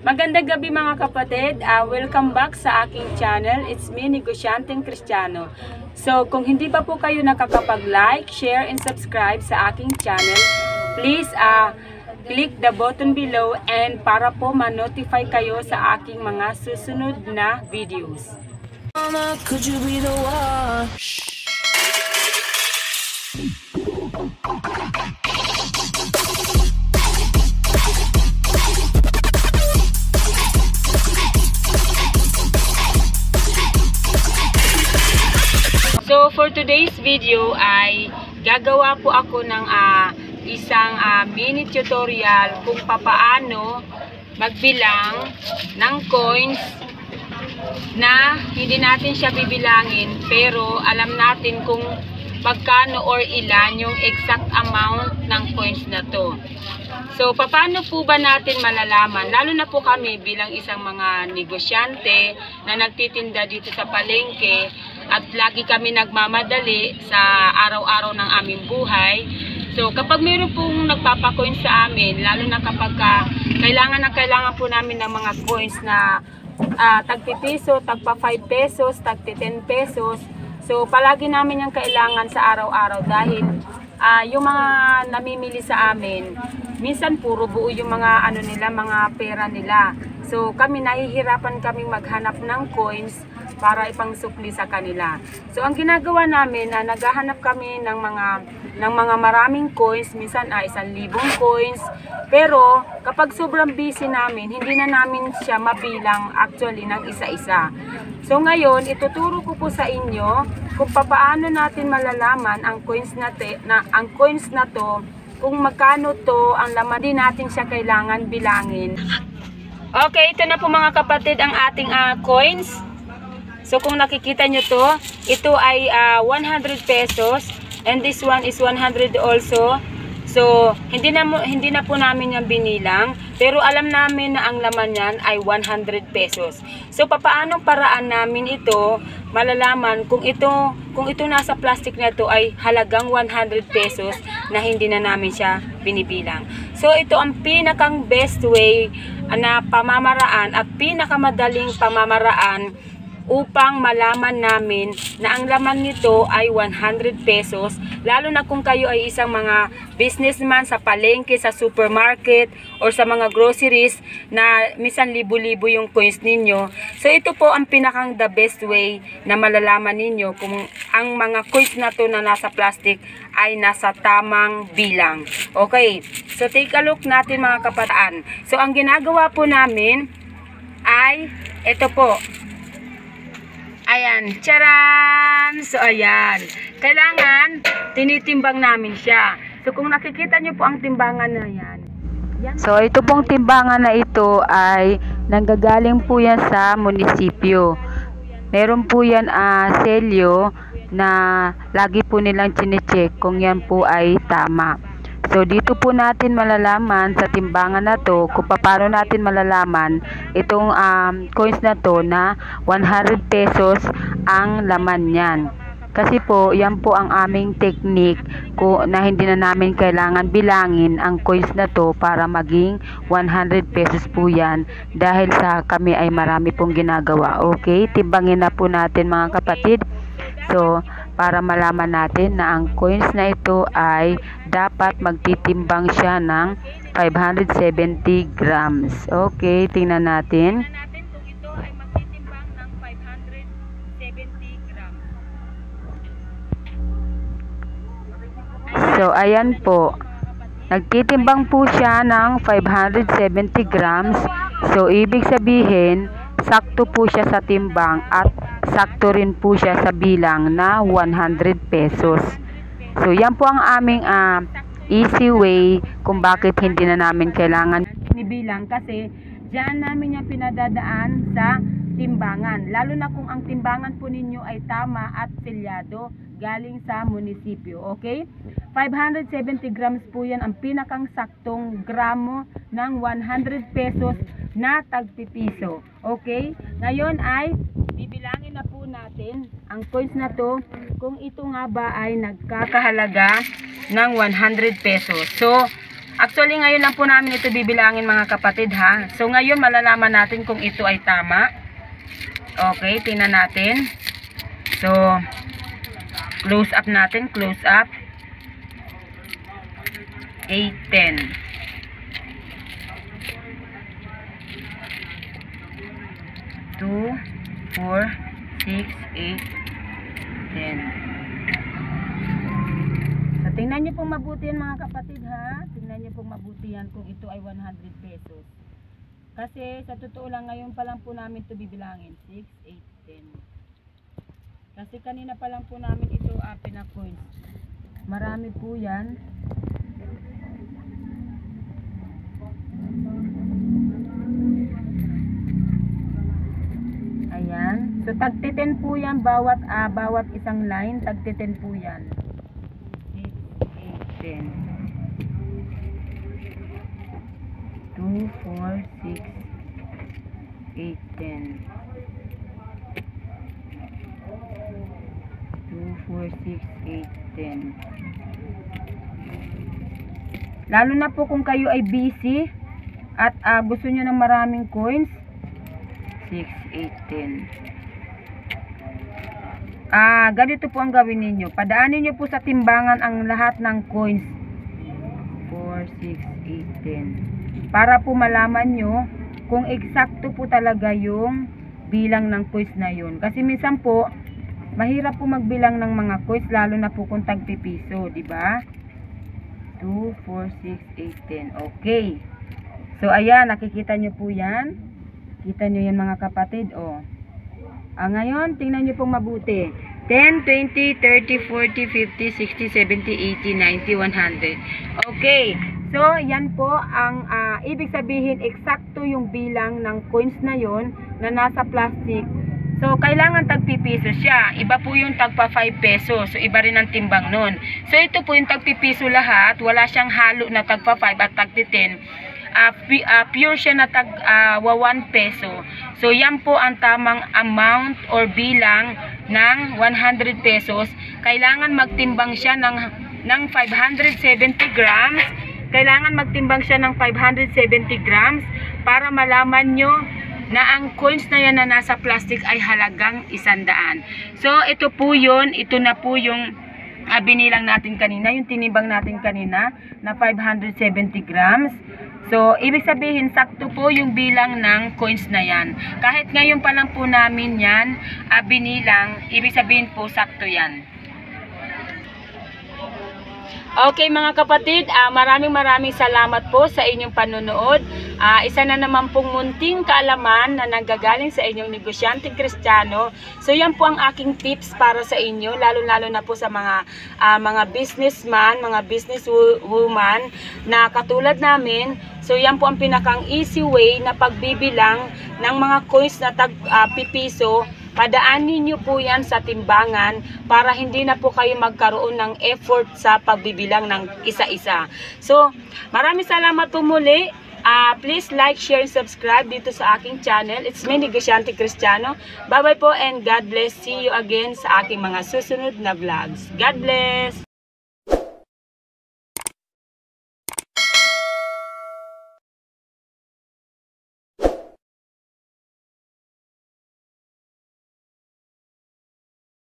Magandang gabi mga kapatid, welcome back sa aking channel. It's me, Negosyanteng Kristiyano. So kung hindi pa po kayo nakakapag-like, share, and subscribe sa aking channel, please click the button below and para po ma-notify kayo sa aking mga susunod na videos. Could you be the one? So for today's video ay gagawa po ako ng isang mini tutorial kung papaano magbilang ng coins na hindi natin siya bibilangin pero alam natin kung magkano or ilan yung exact amount ng coins na to. So, paano po ba natin malalaman? Lalo na po kami bilang isang mga negosyante na nagtitinda dito sa palengke at lagi kami nagmamadali sa araw-araw ng aming buhay. So, kapag mayroon pong nagpapacoin sa amin, lalo na kapag kailangan po namin ng mga coins na tagpi piso, tagpa 5 pesos, tagpi 10 pesos. So, palagi namin yung kailangan sa araw-araw dahil yung mga namimili sa amin, minsan puro buo yung mga mga pera nila. So kami nahihirapan kaming maghanap ng coins para ipangsupli sa kanila. So ang ginagawa namin na naghahanap kami ng mga maraming coins, minsan 1,000 coins. Pero kapag sobrang busy namin, hindi na namin siya mabilang actually ng isa-isa. So ngayon, ituturo ko po sa inyo kung paano natin malalaman ang coins na to, kung magkano to ang laman, din natin siya kailangan bilangin. Okay, ito na po mga kapatid ang ating coins. So kung nakikita nyo to, ito ay 100 pesos and this one is 100 also. So hindi na po namin yung binilang, pero alam namin na ang laman niyan ay 100 pesos. So papaanong paraan namin ito malalaman kung ito nasa plastic na ito ay halagang 100 pesos na hindi na namin siya binibilang. So ito ang pinakang best way na pamamaraan at pinakamadaling pamamaraan upang malaman namin na ang laman nito ay 100 pesos, lalo na kung kayo ay isang mga businessman sa palengke, sa supermarket, or sa mga groceries na minsan libo-libo yung coins ninyo. So ito po ang pinakang the best way na malalaman ninyo kung ang mga coins na to na nasa plastic ay nasa tamang bilang. Okay, so take a look natin mga kabataan. So ang ginagawa po namin ay ito po. Ayan, charan! So, ayan. Kailangan, tinitimbang namin siya. So, kung nakikita nyo po ang timbangan na yan. So, ito pong timbangan na ito ay nanggagaling po yan sa munisipyo. Meron po yan selyo na lagi po nilang chinecheck kung yan po ay tama. So, dito po natin malalaman sa timbangan na to kung paano natin malalaman itong coins na to na 100 pesos ang laman niyan. Kasi po, yan po ang aming technique na hindi na namin kailangan bilangin ang coins na to para maging 100 pesos po yan dahil sa kami ay marami pong ginagawa. Okay, timbangin na po natin mga kapatid. So, para malaman natin na ang coins na ito ay dapat magtitimbang siya ng 570 grams. Okay, tingnan natin. Kung ito ay magtitimbang ng 570 grams. So, ayan po. Nagtitimbang po siya ng 570 grams. So, ibig sabihin, sakto po siya sa timbang at sakto rin po siya sa bilang na 100 pesos. So, yan po ang aming easy way kung bakit hindi na namin kailangan nibilang kasi diyan namin yung pinadadaan sa timbangan. Lalo na kung ang timbangan po ninyo ay tama at selyado galing sa munisipyo. Okay? 570 grams po yan ang pinakang saktong gramo ng 100 pesos na tagpipiso. Okay? Ngayon ay bibilangin na po natin ang coins na to kung ito nga ba ay nagkakahalaga ng 100 pesos. So, Actually, ngayon lang po namin ito bibilangin mga kapatid ha. So, ngayon malalaman natin kung ito ay tama. Okay, tingnan natin. So, close up natin, close up. 8, 10. 2, 4, 6, 8, 10. So, tingnan nyo pong mabuti yan mga kapatid ha. Tingnan nyo pong mabuti yan kung ito ay 100 pesos. Kasi sa totoo lang ngayon pa lang po namin ito bibilangin. 6, 8, 10. Kasi kanina pa lang po namin ito pina-coins. Marami po yan. Ayan. So tag-10 po yan bawat isang line. Tag-10 po yan. 6, 8, 10. 2, 4, 6, 8, 10. 2, 4, 6, 8, 10. Lalo na po kung kayo ay busy at gusto nyo ng maraming coins. 6, 8, 10. Ganito po ang gawin ninyo. Padaanin nyo po sa timbangan ang lahat ng coins. 4, 6, 8, 10. Para po malaman nyo kung eksakto po talaga yung bilang ng coins na yun. Kasi minsan po, mahirap po magbilang ng mga coins, lalo na po kung tagpipiso, di ba? 2, 4, 6, 8, 10. Okay. So, ayan, nakikita nyo po yan. Kita nyo yan mga kapatid, oh. Ngayon, tingnan nyo pong mabuti. 10, 20, 30, 40, 50, 60, 70, 80, 90, 100. Okay. So, yan po ang ibig sabihin, eksakto yung bilang ng coins na yon na nasa plastic. So, kailangan tagpipiso siya. Iba po yung tagpa 5 pesos. So, iba rin ang timbang nun. So, ito po yung tagpipiso lahat. Wala siyang halo na tagpa 5 at tagti-10. Pure siya na tag 1 peso. So, yan po ang tamang amount or bilang ng 100 pesos. Kailangan magtimbang siya ng 570 grams. Kailangan magtimbang siya ng 570 grams para malaman nyo na ang coins na yan na nasa plastic ay halagang 100. So, ito po yun. Ito na po yung binilang natin kanina, yung tinimbang natin kanina na 570 grams. So, ibig sabihin, sakto po yung bilang ng coins na yan. Kahit ngayon pa lang po namin yan binilang, ibig sabihin po, sakto yan. Okay mga kapatid, maraming salamat po sa inyong panonood. Isa na naman pong munting kaalaman na nanggagaling sa inyong negosyanteng Kristiyano. So yan po ang aking tips para sa inyo, lalo na po sa mga businessman, mga businesswoman na katulad namin. So yan po ang pinakang easy way na pagbibilang ng mga coins na pipiso. Padaanin nyo po yan sa timbangan para hindi na po kayo magkaroon ng effort sa pagbibilang ng isa-isa. So, maraming salamat po muli. Please like, share, and subscribe dito sa aking channel. It's me, Negosyante Kristiyano. Bye-bye po and God bless. See you again sa aking mga susunod na vlogs. God bless!